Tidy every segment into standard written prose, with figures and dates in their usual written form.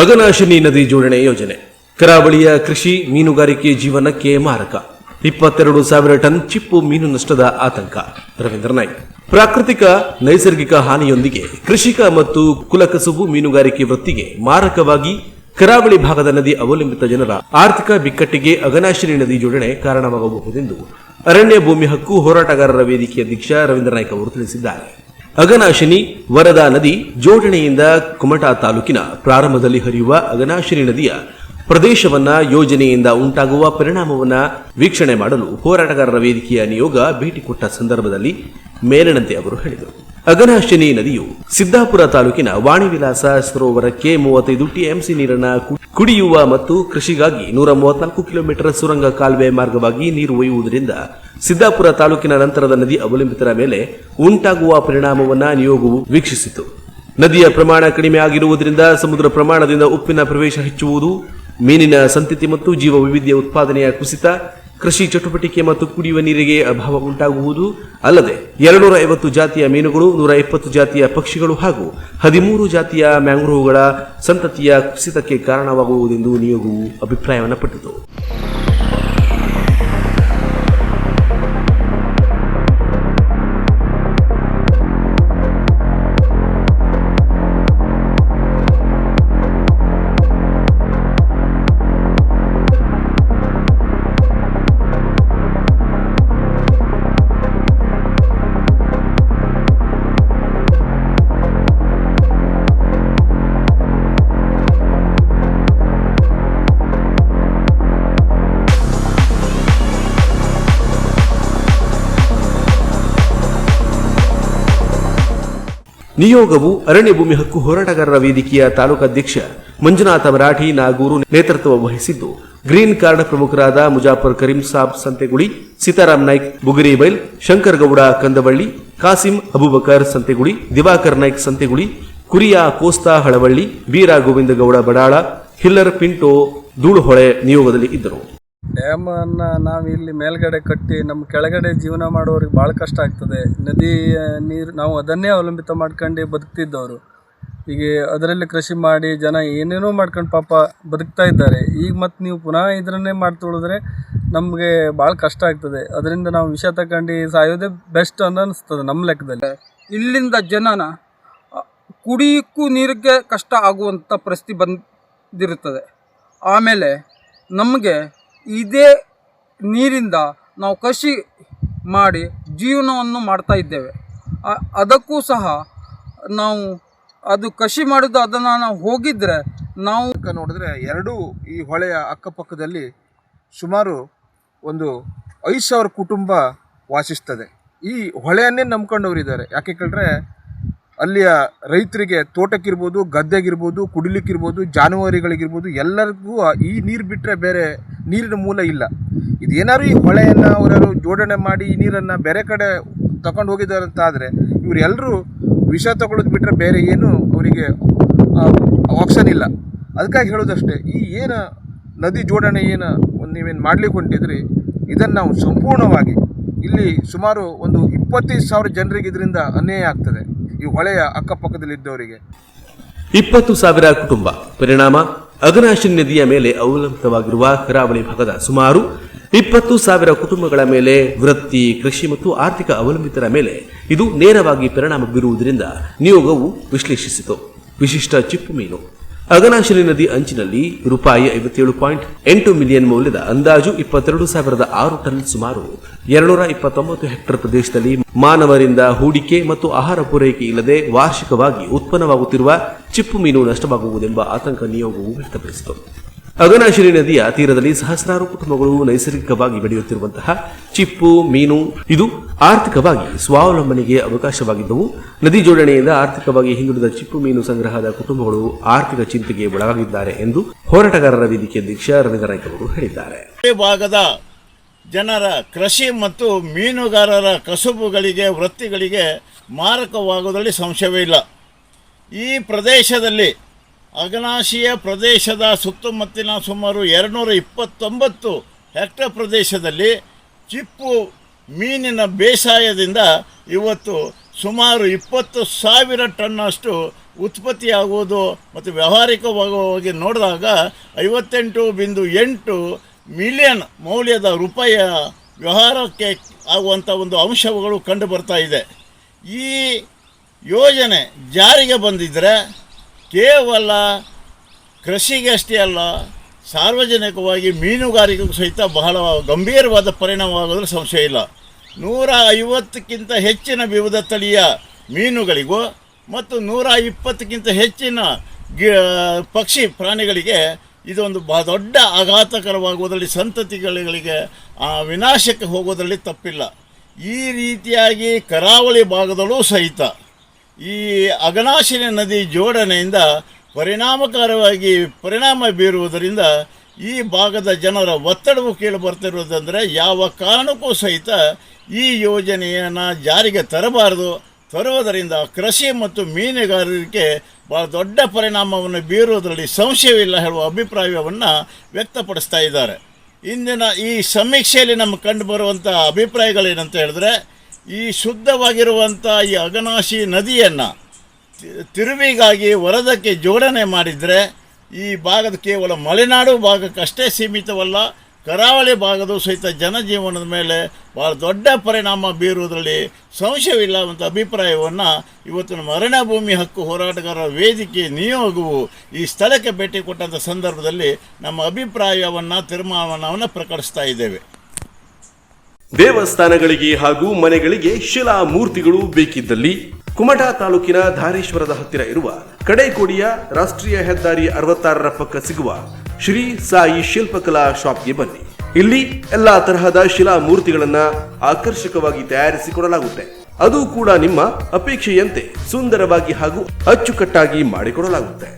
ಅಘನಾಶಿನಿ ನದಿ ಜೋಡಣೆ ಯೋಜನೆ ಕರಾವಳಿಯ ಕೃಷಿ ಮೀನುಗಾರಿಕೆ ಜೀವನಕ್ಕೆ ಮಾರಕ. 22,000 ಟನ್ ಚಿಪ್ಪು ಮೀನು ನಷ್ಟದ ಆತಂಕ. ರವೀಂದ್ರ ನಾಯ್ಕ್. ಪ್ರಾಕೃತಿಕ ನೈಸರ್ಗಿಕ ಹಾನಿಯೊಂದಿಗೆ ಕೃಷಿಕ ಮತ್ತು ಕುಲಕಸುಬು ಮೀನುಗಾರಿಕೆ ವೃತ್ತಿಗೆ ಮಾರಕವಾಗಿ ಕರಾವಳಿ ಭಾಗದ ನದಿ ಅವಲಂಬಿತ ಜನರ ಆರ್ಥಿಕ ಬಿಕ್ಕಟ್ಟಿಗೆ ಅಘನಾಶಿನಿ ನದಿ ಜೋಡಣೆ ಕಾರಣವಾಗಬಹುದೆಂದು ಅರಣ್ಯ ಭೂಮಿ ಹಕ್ಕು ಹೋರಾಟಗಾರರ ವೇದಿಕೆ ಅಧ್ಯಕ್ಷ ರವೀಂದ್ರ ನಾಯ್ಕ್ ಅವರು ತಿಳಿಸಿದ್ದಾರೆ. ಅಘನಾಶಿನಿ ವರದಾ ನದಿ ಜೋಡಣೆಯಿಂದ ಕುಮಟಾ ತಾಲೂಕಿನ ಪ್ರಾರಂಭದಲ್ಲಿ ಹರಿಯುವ ಅಘನಾಶಿನಿ ನದಿಯ ಪ್ರದೇಶವನ್ನ ಯೋಜನೆಯಿಂದ ಉಂಟಾಗುವ ಪರಿಣಾಮವನ್ನ ವೀಕ್ಷಣೆ ಮಾಡಲು ಹೋರಾಟಗಾರರ ವೇದಿಕೆಯ ನಿಯೋಗ ಭೇಟಿ ಕೊಟ್ಟ ಸಂದರ್ಭದಲ್ಲಿ ಮೇಲಿನಂತೆ ಅವರು ಹೇಳಿದರು. ಅಘನಾಶಿನಿ ನದಿಯು ಸಿದ್ದಾಪುರ ತಾಲೂಕಿನ ವಾಣಿವಿಲಾಸ ಸರೋವರಕ್ಕೆ 35 ಟಿಎಂಸಿ ನೀರನ್ನು ಕುಡಿಯುವ ಮತ್ತು ಕೃಷಿಗಾಗಿ 134 ಕಿಲೋಮೀಟರ್ ಸುರಂಗ ಕಾಲುವೆ ಮಾರ್ಗವಾಗಿ ನೀರು ಒಯ್ಯುವುದರಿಂದ ಸಿದ್ದಾಪುರ ತಾಲೂಕಿನ ನಂತರದ ನದಿ ಅವಲಂಬಿತರ ಮೇಲೆ ಉಂಟಾಗುವ ಪರಿಣಾಮವನ್ನು ನಿಯೋಗವು ವೀಕ್ಷಿಸಿತು. ನದಿಯ ಪ್ರಮಾಣ ಕಡಿಮೆ ಆಗಿರುವುದರಿಂದ ಸಮುದ್ರ ಪ್ರಮಾಣದಿಂದ ಉಪ್ಪಿನ ಪ್ರವೇಶ ಹೆಚ್ಚುವುದು, ಮೀನಿನ ಸಂತತಿ ಮತ್ತು ಜೀವ ವೈವಿಧ್ಯ ಉತ್ಪಾದನೆಯ ಕುಸಿತ, ಕೃಷಿ ಚಟುವಟಿಕೆ ಮತ್ತು ಕುಡಿಯುವ ನೀರಿಗೆ ಅಭಾವ ಉಂಟಾಗುವುದು ಅಲ್ಲದೆ 250 ಜಾತಿಯ ಮೀನುಗಳು, 120 ಜಾತಿಯ ಪಕ್ಷಿಗಳು ಹಾಗೂ 13 ಜಾತಿಯ ಮ್ಯಾಂಗ್ರೋವ್ಗಳ ಸಂತತಿಯ ಕುಸಿತಕ್ಕೆ ಕಾರಣವಾಗುವುದೆಂದು ನಿಯೋಗವು ಅಭಿಪ್ರಾಯವನ್ನು ಪಟ್ಟಿತು. ನಿಯೋಗವು ಅರಣ್ಯ ಭೂಮಿ ಹಕ್ಕು ಹೋರಾಟಗಾರರ ವೇದಿಕೆಯ ತಾಲೂಕಾಧ್ಯಕ್ಷ ಮಂಜುನಾಥ ಮರಾಠಿ ನಾಗೂರು ನೇತೃತ್ವ ವಹಿಸಿದ್ದು, ಗ್ರೀನ್ ಕಾರ್ಡ್ ಪ್ರಮುಖರಾದ ಮುಜಾಫರ್ ಕರೀಂ ಸಾಬ್ ಸಂತೆಗುಳಿ, ಸೀತಾರಾಮ್ ನಾಯ್ಕ್ ಬುಗರಿಬೈಲ್, ಶಂಕರ್ ಗೌಡ ಕಂದವಳ್ಳಿ, ಕಾಸಿಂ ಅಬುಬಕರ್ ಸಂತೆಗುಳಿ, ದಿವಾಕರ್ ನಾಯ್ಕ್ ಸಂತೆಗುಳಿ, ಕುರಿಯಾ ಕೋಸ್ತಾ ಹಳವಳ್ಳಿ, ಬೀರಾ ಗೋವಿಂದ ಗೌಡ ಬಡಾಳ, ಹಿಲ್ಲರ್ ಪಿಂಟೋ ಧೂಳುಹೊಳೆ ನಿಯೋಗದಲ್ಲಿ ಇದ್ದರು. ಡ್ಯಾಮ್ ಅನ್ನು ನಾವು ಇಲ್ಲಿ ಮೇಲ್ಗಡೆ ಕಟ್ಟಿ ನಮ್ಮ ಕೆಳಗಡೆ ಜೀವನ ಮಾಡೋರಿಗೆ ಭಾಳ ಕಷ್ಟ ಆಗ್ತದೆ. ನದಿ ನೀರು ನಾವು ಅದನ್ನೇ ಅವಲಂಬಿತ ಮಾಡ್ಕೊಂಡು ಬದುಕ್ತಿದ್ದವರು ಈಗ ಅದರಲ್ಲಿ ಕೃಷಿ ಮಾಡಿ ಜನ ಏನೇನೋ ಮಾಡ್ಕೊಂಡು ಪಾಪ ಬದುಕ್ತಾ ಇದ್ದಾರೆ. ಈಗ ಮತ್ತು ನೀವು ಪುನಃ ಇದನ್ನೇ ಮಾಡ್ತೊಳಿದ್ರೆ ನಮಗೆ ಭಾಳ ಕಷ್ಟ ಆಗ್ತದೆ. ಅದರಿಂದ ನಾವು ವಿಷ ತಗೊಂಡು ಸಾಯೋದೇ ಬೆಸ್ಟ್ ಅನ್ನಿಸ್ತದೆ ನಮ್ಮ ಲೆಕ್ಕದಲ್ಲಿ. ಇಲ್ಲಿಂದ ಜನನ ಕುಡಿಯೋಕ್ಕೂ ನೀರಿಗೆ ಕಷ್ಟ ಆಗುವಂಥ ಪರಿಸ್ಥಿತಿ ಬಂದಿರುತ್ತದೆ. ಆಮೇಲೆ ನಮಗೆ ಇದೇ ನೀರಿಂದ ನಾವು ಕೃಷಿ ಮಾಡಿ ಜೀವನವನ್ನು ಮಾಡ್ತಾ ಇದ್ದೇವೆ. ಅದಕ್ಕೂ ಸಹ ನಾವು ಅದು ಕೃಷಿ ಮಾಡೋದು ಅದನ್ನು ನಾವು ಹೋಗಿದ್ರೆ ನಾವು ನೋಡಿದ್ರೆ ಎರಡೂ ಈ ಹೊಳೆಯ ಅಕ್ಕಪಕ್ಕದಲ್ಲಿ ಸುಮಾರು ಒಂದು 5,000 ಕುಟುಂಬ ವಾಸಿಸ್ತದೆ. ಈ ಹೊಳೆಯನ್ನೇ ನಂಬ್ಕೊಂಡವರಿದ್ದಾರೆ. ಯಾಕೆ ಕೇಳಿದ್ರೆ ಅಲ್ಲಿಯ ರೈತರಿಗೆ ತೋಟಕ್ಕಿರ್ಬೋದು, ಗದ್ದೆಗಿರ್ಬೋದು, ಕುಡಿಲಿಕ್ಕಿರ್ಬೋದು, ಜಾನುವಾರುಗಳಿಗಿರ್ಬೋದು ಎಲ್ಲರಿಗೂ ಈ ನೀರು ಬಿಟ್ಟರೆ ಬೇರೆ ನೀರಿನ ಮೂಲ ಇಲ್ಲ. ಇದೇನಾದ್ರು ಈ ಹೊಳೆಯನ್ನು ಅವರಾರು ಜೋಡಣೆ ಮಾಡಿ ಈ ನೀರನ್ನು ಬೇರೆ ಕಡೆ ತಗೊಂಡು ಹೋಗಿದ್ದಾರೆ ಅಂತ ಆದರೆ ಇವರೆಲ್ಲರೂ ವಿಷ ತಗೊಳ್ಳೋದು ಬಿಟ್ಟರೆ ಬೇರೆ ಏನು ಅವರಿಗೆ ಆಪ್ಷನ್ ಇಲ್ಲ. ಅದಕ್ಕಾಗಿ ಹೇಳೋದಷ್ಟೇ, ಈ ಏನು ನದಿ ಜೋಡಣೆ ಏನು ನೀವೇನು ಮಾಡ್ಲಿಕ್ಕೆ ಹೊಂಟಿದ್ರಿ ಇದನ್ನು ನಾವು ಸಂಪೂರ್ಣವಾಗಿ ಇಲ್ಲಿ ಸುಮಾರು ಒಂದು 25,000 ಜನರಿಗೆ ಇದರಿಂದ ಅನ್ಯಾಯ ಆಗ್ತದೆ. ಈ ಹೊಳೆಯ ಅಕ್ಕಪಕ್ಕದಲ್ಲಿದ್ದವರಿಗೆ 20,000 ಕುಟುಂಬ. ಪರಿಣಾಮ ಅಘನಾಶಿನಿ ನದಿಯ ಮೇಲೆ ಅವಲಂಬಿತವಾಗಿರುವ ಕರಾವಳಿ ಭಾಗದ ಸುಮಾರು 20,000 ಕುಟುಂಬಗಳ ಮೇಲೆ, ವೃತ್ತಿ, ಕೃಷಿ ಮತ್ತು ಆರ್ಥಿಕ ಅವಲಂಬಿತರ ಮೇಲೆ ಇದು ನೇರವಾಗಿ ಪರಿಣಾಮ ಬೀರುವುದರಿಂದ ನಿಯೋಗವು ವಿಶ್ಲೇಷಿಸಿತು. ವಿಶಿಷ್ಟ ಚಿಪ್ಪು ಮೀನು ಅಘನಾಶಿನಿ ನದಿ ಅಂಚಿನಲ್ಲಿ ರೂಪಾಯಿ 57.8 ಮಿಲಿಯನ್ ಮೌಲ್ಯದ ಅಂದಾಜು 22,006 ಟನ್ ಸುಮಾರು 229 ಹೆಕ್ಟೇರ್ ಪ್ರದೇಶದಲ್ಲಿ ಮಾನವರಿಂದ ಹೂಡಿಕೆ ಮತ್ತು ಆಹಾರ ಪೂರೈಕೆ ಇಲ್ಲದೆ ವಾರ್ಷಿಕವಾಗಿ ಉತ್ಪನ್ನವಾಗುತ್ತಿರುವ ಚಿಪ್ಪು ಮೀನು ನಷ್ಟವಾಗುವುದೆಂಬ ಆತಂಕ ನಿಯೋಗವು ವ್ಯಕ್ತಪಡಿಸಿತು. ಅಘನಾಶಿನಿ ನದಿಯ ತೀರದಲ್ಲಿ ಸಹಸ್ರಾರು ಕುಟುಂಬಗಳು ನೈಸರ್ಗಿಕವಾಗಿ ಬೆಳೆಯುತ್ತಿರುವಂತಹ ಚಿಪ್ಪು ಮೀನು ಇದು ಆರ್ಥಿಕವಾಗಿ ಸ್ವಾವಲಂಬನೆಗೆ ಅವಕಾಶವಾಗಿದ್ದವು. ನದಿ ಜೋಡಣೆಯಿಂದ ಆರ್ಥಿಕವಾಗಿ ಹಿಂದುಳಿದ ಚಿಪ್ಪು ಮೀನು ಸಂಗ್ರಹದ ಕುಟುಂಬಗಳು ಆರ್ಥಿಕ ಚಿಂತೆಗೆ ಒಳಗಾಗಿದ್ದಾರೆ ಎಂದು ಹೋರಾಟಗಾರರ ವೇದಿಕೆ ಅಧ್ಯಕ್ಷ ರವೀಂದ್ರ ನಾಯ್ಕ್ ಅವರು ಹೇಳಿದ್ದಾರೆ. ಈ ಭಾಗದ ಜನರ ಕೃಷಿ ಮತ್ತು ಮೀನುಗಾರರ ಕಸುಬುಗಳಿಗೆ, ವೃತ್ತಿಗಳಿಗೆ ಮಾರಕವಾಗುವುದರಲ್ಲಿ ಸಂಶಯವೇ ಇಲ್ಲ. ಈ ಪ್ರದೇಶದಲ್ಲಿ ಅಘನಾಶಿಯ ಪ್ರದೇಶದ ಸುತ್ತಮುತ್ತಲಿನ ಸುಮಾರು 229 ಹೆಕ್ಟೇರ್ ಪ್ರದೇಶದಲ್ಲಿ ಚಿಪ್ಪು ಮೀನಿನ ಬೇಸಾಯದಿಂದ ಇವತ್ತು ಸುಮಾರು 20,000 ಟನ್ನಷ್ಟು ಉತ್ಪತ್ತಿಯಾಗುವುದು ಮತ್ತು ವ್ಯಾವಹಾರಿಕವಾಗಿ ನೋಡಿದಾಗ 58.8 ಮಿಲಿಯನ್ ಮೌಲ್ಯದ ರೂಪಾಯಿಯ ವ್ಯವಹಾರಕ್ಕೆ ಆಗುವಂಥ ಒಂದು ಅಂಶಗಳು ಕಂಡು ಬರ್ತಾ ಇದೆ. ಈ ಯೋಜನೆ ಜಾರಿಗೆ ಬಂದಿದ್ದರೆ ಕೇವಲ ಕೃಷಿಗೆ ಅಷ್ಟೇ ಅಲ್ಲ, ಸಾರ್ವಜನಿಕವಾಗಿ ಮೀನುಗಾರಿಕೆಗೂ ಸಹಿತ ಬಹಳ ಗಂಭೀರವಾದ ಪರಿಣಾಮವಾಗೋದ್ರಲ್ಲಿ ಸಂಶಯ ಇಲ್ಲ. 150ಕ್ಕಿಂತ ಹೆಚ್ಚಿನ ವಿವಿಧ ತಳಿಯ ಮೀನುಗಳಿಗೂ ಮತ್ತು 120ಕ್ಕಿಂತ ಹೆಚ್ಚಿನ ಪಕ್ಷಿ ಪ್ರಾಣಿಗಳಿಗೆ ಇದೊಂದು ದೊಡ್ಡ ಆಘಾತಕರವಾಗುವುದರಲ್ಲಿ, ಸಂತತಿಗಳಿಗೆ ವಿನಾಶಕ್ಕೆ ಹೋಗೋದರಲ್ಲಿ ತಪ್ಪಿಲ್ಲ. ಈ ರೀತಿಯಾಗಿ ಕರಾವಳಿ ಭಾಗದಲ್ಲೂ ಸಹಿತ ಈ ಅಘನಾಶಿನಿ ನದಿ ಜೋಡಣೆಯಿಂದ ಪರಿಣಾಮಕಾರವಾಗಿ ಪರಿಣಾಮ ಬೀರುವುದರಿಂದ ಈ ಭಾಗದ ಜನರ ಒತ್ತಡವು ಕೇಳಿ ಬರ್ತಿರೋದಂದರೆ ಯಾವ ಕಾರಣಕ್ಕೂ ಸಹಿತ ಈ ಯೋಜನೆಯನ್ನು ಜಾರಿಗೆ ತರುವುದರಿಂದ ಕೃಷಿ ಮತ್ತು ಮೀನುಗಾರರಿಗೆ ಭಾಳ ದೊಡ್ಡ ಪರಿಣಾಮವನ್ನು ಬೀರುವುದರಲ್ಲಿ ಸಂಶಯವಿಲ್ಲ ಹೇಳುವ ಅಭಿಪ್ರಾಯವನ್ನು ವ್ಯಕ್ತಪಡಿಸ್ತಾ ಇದ್ದಾರೆ. ಇಂದಿನ ಈ ಸಮೀಕ್ಷೆಯಲ್ಲಿ ನಮಗೆ ಕಂಡು ಬರುವಂಥ ಅಭಿಪ್ರಾಯಗಳೇನಂತ ಹೇಳಿದ್ರೆ, ಈ ಶುದ್ಧವಾಗಿರುವಂಥ ಈ ಅಘನಾಶಿ ನದಿಯನ್ನು ತಿರುವಿಗಾಗಿ ವರದಕ್ಕೆ ಜೋಡಣೆ ಮಾಡಿದರೆ ಈ ಭಾಗದ ಕೇವಲ ಮಲೆನಾಡು ಭಾಗಕ್ಕಷ್ಟೇ ಸೀಮಿತವಲ್ಲ, ಕರಾವಳಿ ಭಾಗದ ಸಹಿತ ಜನಜೀವನದ ಮೇಲೆ ಭಾಳ ದೊಡ್ಡ ಪರಿಣಾಮ ಬೀರುವುದರಲ್ಲಿ ಸಂಶಯವಿಲ್ಲ ಅಂತ ಅಭಿಪ್ರಾಯವನ್ನು ಇವತ್ತಿನ ಅರಣ್ಯ ಭೂಮಿ ಹಕ್ಕು ಹೋರಾಟಗಾರರ ವೇದಿಕೆ ನಿಯೋಗವು ಈ ಸ್ಥಳಕ್ಕೆ ಭೇಟಿ ಕೊಟ್ಟಂಥ ಸಂದರ್ಭದಲ್ಲಿ ನಮ್ಮ ಅಭಿಪ್ರಾಯವನ್ನು ತೀರ್ಮಾನವನ್ನು ಪ್ರಕಟಿಸ್ತಾ ಇದ್ದೇವೆ. ದೇವಸ್ಥಾನಗಳಿಗೆ ಹಾಗೂ ಮನೆಗಳಿಗೆ ಶಿಲಾ ಮೂರ್ತಿಗಳು ಬೇಕಿದ್ದಲ್ಲಿ ಕುಮಟಾ ತಾಲೂಕಿನ ಧಾರೇಶ್ವರದ ಹತ್ತಿರ ಇರುವ ಕಡೇಕೋಡಿಯ ರಾಷ್ಟ್ರೀಯ ಹೆದ್ದಾರಿ 66ರ ಪಕ್ಕ ಸಿಗುವ ಶ್ರೀ ಸಾಯಿ ಶಿಲ್ಪಕಲಾ ಶಾಪ್ಗೆ ಬನ್ನಿ. ಇಲ್ಲಿ ಎಲ್ಲಾ ತರಹದ ಶಿಲಾ ಮೂರ್ತಿಗಳನ್ನ ಆಕರ್ಷಕವಾಗಿ ತಯಾರಿಸಿಕೊಡಲಾಗುತ್ತೆ. ಅದು ಕೂಡ ನಿಮ್ಮ ಅಪೇಕ್ಷೆಯಂತೆ ಸುಂದರವಾಗಿ ಹಾಗೂ ಅಚ್ಚುಕಟ್ಟಾಗಿ ಮಾಡಿಕೊಡಲಾಗುತ್ತೆ.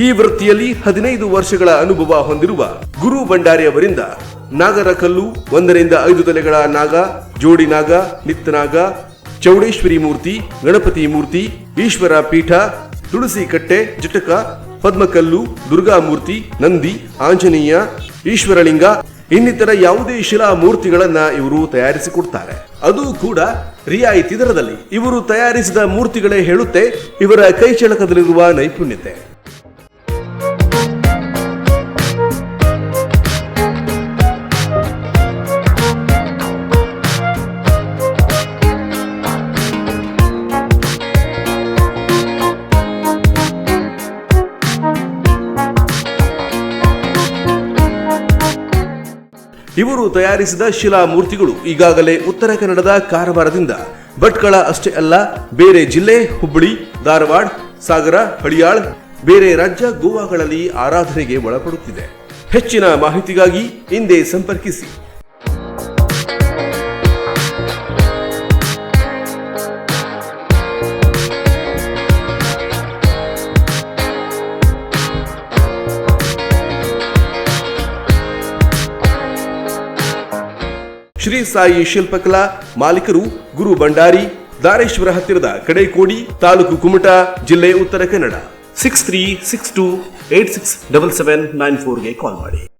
ಈ ವೃತ್ತಿಯಲ್ಲಿ 15 ವರ್ಷಗಳ ಅನುಭವ ಹೊಂದಿರುವ ಗುರು ಭಂಡಾರಿ ಅವರಿಂದ ನಾಗರ ಕಲ್ಲು, 1 ರಿಂದ 5 ತಲೆಗಳ ನಾಗ, ಜೋಡಿ ನಾಗ, ನಿತ್ತನಾಗ, ಚೌಡೇಶ್ವರಿ ಮೂರ್ತಿ, ಗಣಪತಿ ಮೂರ್ತಿ, ಈಶ್ವರ ಪೀಠ, ತುಳಸಿ ಕಟ್ಟೆ, ಜಟಕ, ಪದ್ಮಕಲ್ಲು, ದುರ್ಗಾ ಮೂರ್ತಿ, ನಂದಿ, ಆಂಜನೇಯ, ಈಶ್ವರಲಿಂಗ ಇನ್ನಿತರ ಯಾವುದೇ ಶಿಲಾ ಮೂರ್ತಿಗಳನ್ನ ಇವರು ತಯಾರಿಸಿಕೊಡ್ತಾರೆ. ಅದು ಕೂಡ ರಿಯಾಯಿತಿ ದರದಲ್ಲಿ. ಇವರು ತಯಾರಿಸಿದ ಮೂರ್ತಿಗಳೇ ಹೇಳುತ್ತೆ ಇವರ ಕೈಚಳಕದಲ್ಲಿರುವ ನೈಪುಣ್ಯತೆ. ಇವರು ತಯಾರಿಸಿದ ಶಿಲಾ ಮೂರ್ತಿಗಳು ಈಗಾಗಲೇ ಉತ್ತರ ಕನ್ನಡದ ಕಾರವಾರದಿಂದ ಭಟ್ಕಳ ಅಷ್ಟೇ ಅಲ್ಲ, ಬೇರೆ ಜಿಲ್ಲೆ ಹುಬ್ಬಳ್ಳಿ, ಧಾರವಾಡ, ಸಾಗರ, ಹಳಿಯಾಳ್, ಬೇರೆ ರಾಜ್ಯ ಗೋವಾಗಳಲ್ಲಿ ಆರಾಧನೆಗೆ ಒಳಪಡುತ್ತಿದೆ. ಹೆಚ್ಚಿನ ಮಾಹಿತಿಗಾಗಿ ಹಿಂದೆ ಸಂಪರ್ಕಿಸಿ. ಶ್ರೀ ಸಾಯಿ ಶಿಲ್ಪಕಲಾ ಮಾಲೀಕರು ಗುರು ಭಂಡಾರಿ, ಧಾರೇಶ್ವರ ಹತ್ತಿರದ ಕಡೇಕೋಡಿ, ತಾಲೂಕು ಕುಮಟಾ, ಜಿಲ್ಲೆ ಉತ್ತರ ಕನ್ನಡ. 6362867794ಗೆ ಕಾಲ್ ಮಾಡಿ.